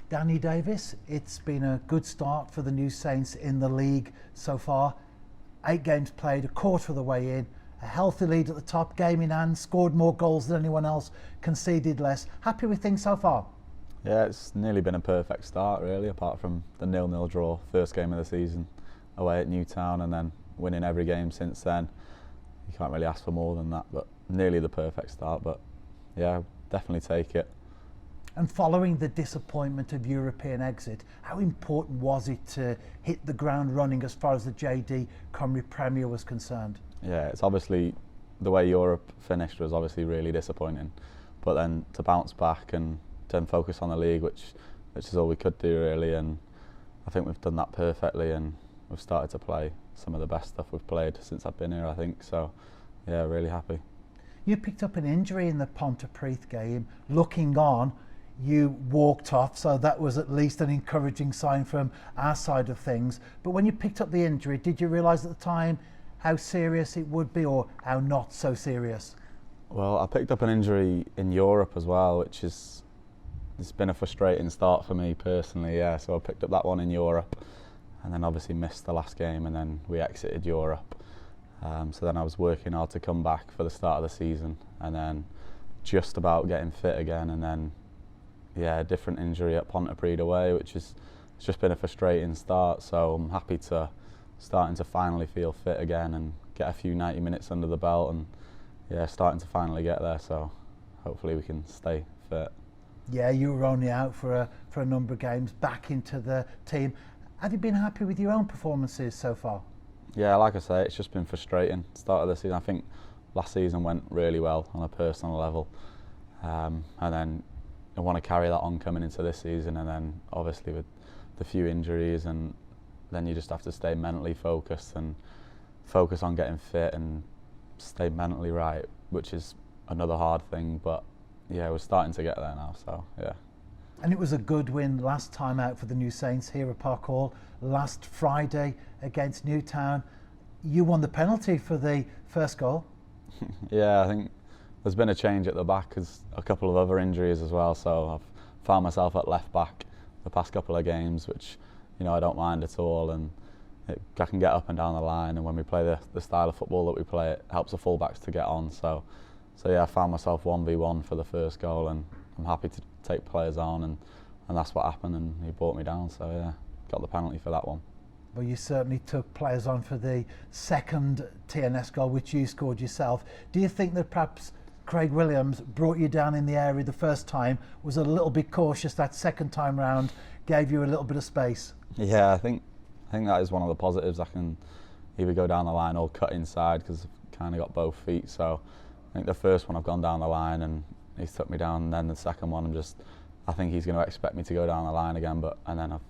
Danny Davies, it's been a good start for the New Saints in the league so far. 8 games played, a quarter of the way in, a healthy lead at the top, game in hand, scored more goals than anyone else, conceded less. Happy with things so far? Yeah, it's nearly been a perfect start really, apart from the 0-0 draw first game of the season away at Newtown, and then winning every game since then. You can't really ask for more than that, but nearly the perfect start. But yeah, definitely take it. And following the disappointment of European exit, how important was it to hit the ground running as far as the JD Cymru Premier was concerned? Yeah, it's obviously, the way Europe finished was obviously really disappointing. But then to bounce back and then focus on the league, which is all we could do really, and I think we've done that perfectly, and we've started to play some of the best stuff we've played since I've been here, I think. So yeah, really happy. You picked up an injury in the Pontypridd game. Looking on, you walked off, so that was at least an encouraging sign from our side of things. But when you picked up the injury, did you realise at the time how serious it would be, or how not so serious? Well, I picked up an injury in Europe as well, which it's been a frustrating start for me personally, yeah. So I picked up that one in Europe, and then obviously missed the last game, and then we exited Europe. So then I was working hard to come back for the start of the season, and then just about getting fit again, and then yeah, a different injury at Pontypridd away, which it's just been a frustrating start. So I'm happy to starting to finally feel fit again and get a few 90 minutes under the belt, and yeah, starting to finally get there. So hopefully we can stay fit. Yeah, you were only out for a number of games, back into the team. Have you been happy with your own performances so far? Yeah, like I say, it's just been frustrating. Start of the season, I think last season went really well on a personal level, and then I want to carry that on coming into this season, and then obviously with the few injuries, and then you just have to stay mentally focused and focus on getting fit and stay mentally right, which is another hard thing, but yeah, we're starting to get there now, so yeah. And it was a good win last time out for the New Saints here at Park Hall last Friday against Newtown. You won the penalty for the first goal. Yeah, I think there's been a change at the back because a couple of other injuries as well, so I've found myself at left back the past couple of games, which, you know, I don't mind at all, and I can get up and down the line, and when we play the style of football that we play, it helps the full-backs to get on. So yeah, I found myself 1v1 for the first goal, and I'm happy to take players on, and that's what happened, and he brought me down, so yeah, got the penalty for that one. Well, you certainly took players on for the second TNS goal, which you scored yourself. Do you think that perhaps Craig Williams brought you down in the area the first time, was a little bit cautious that second time round, gave you a little bit of space? Yeah, I think that is one of the positives. I can either go down the line or cut inside because I've kind of got both feet. So I think the first one I've gone down the line and he's took me down, and then the second one I think he's going to expect me to go down the line again, and then I've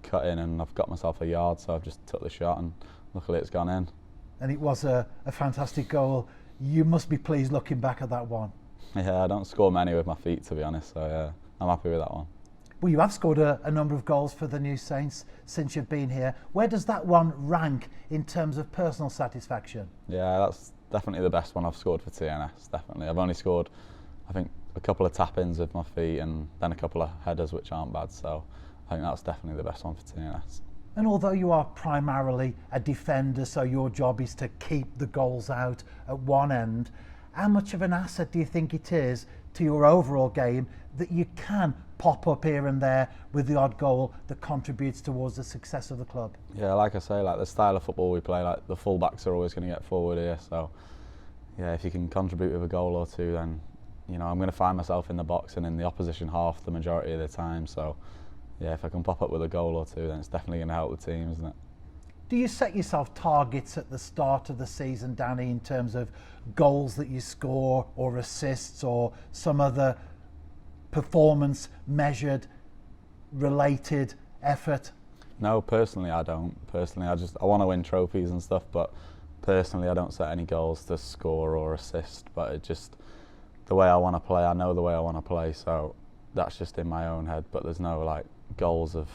cut in and I've got myself a yard, so I've just took the shot and luckily it's gone in. And it was a fantastic goal. You must be pleased looking back at that one. Yeah, I don't score many with my feet, to be honest, so yeah, I'm happy with that one. Well, you have scored a number of goals for the New Saints since you've been here. Where does that one rank in terms of personal satisfaction? Yeah, that's definitely the best one I've scored for TNS, definitely. I've only scored, I think, a couple of tap-ins with my feet and then a couple of headers, which aren't bad, so I think that's definitely the best one for TNS. And although you are primarily a defender, so your job is to keep the goals out at one end, how much of an asset do you think it is to your overall game that you can pop up here and there with the odd goal that contributes towards the success of the club? Yeah, like I say, like the style of football we play, like the full-backs are always going to get forward here, so yeah, if you can contribute with a goal or two, then, you know, I'm going to find myself in the box and in the opposition half the majority of the time, so yeah, if I can pop up with a goal or two, then it's definitely going to help the team, isn't it? Do you set yourself targets at the start of the season, Danny, in terms of goals that you score or assists or some other performance measured related effort? No, personally I don't. Personally I want to win trophies and stuff, but personally I don't set any goals to score or assist, but it just, the way I want to play, I know the way I want to play, so that's just in my own head, but there's no like goals of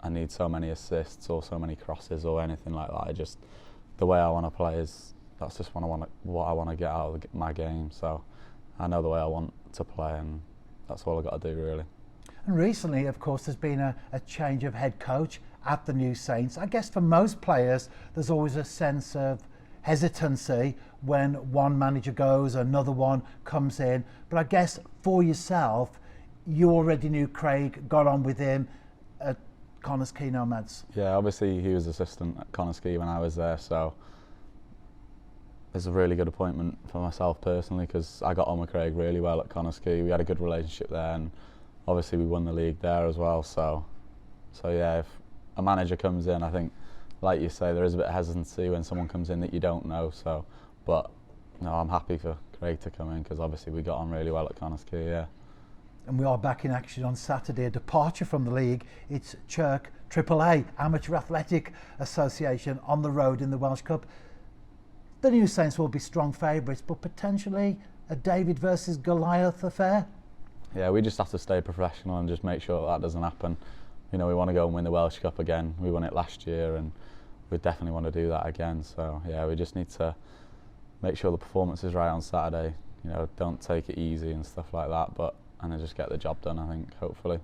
I need so many assists or so many crosses or anything like that. The way I want to play that's just what I want to get out of my game. So I know the way I want to play, and that's all I've got to do really. And recently, of course, there's been a change of head coach at the new Saints. I guess for most players, there's always a sense of hesitancy when one manager goes, another one comes in. But I guess for yourself, you already knew Craig, got on with him at Connah's Quay Nomads. Yeah, obviously he was assistant at Connah's Quay when I was there, so it's a really good appointment for myself personally, because I got on with Craig really well at Connah's Quay. We had a good relationship there, and obviously we won the league there as well. So yeah, if a manager comes in, I think, like you say, there is a bit of hesitancy when someone comes in that you don't know. So, but no, I'm happy for Craig to come in, because obviously we got on really well at Connah's Quay. Yeah. And we are back in action on Saturday. A departure from the league. It's Chirk AAA, Amateur Athletic Association, on the road in the Welsh Cup. The new Saints will be strong favourites, but potentially a David versus Goliath affair. Yeah, we just have to stay professional and just make sure that doesn't happen. You know, we want to go and win the Welsh Cup again. We won it last year, and we definitely want to do that again. So yeah, we just need to make sure the performance is right on Saturday. You know, don't take it easy and stuff like that, and then just get the job done, I think, hopefully.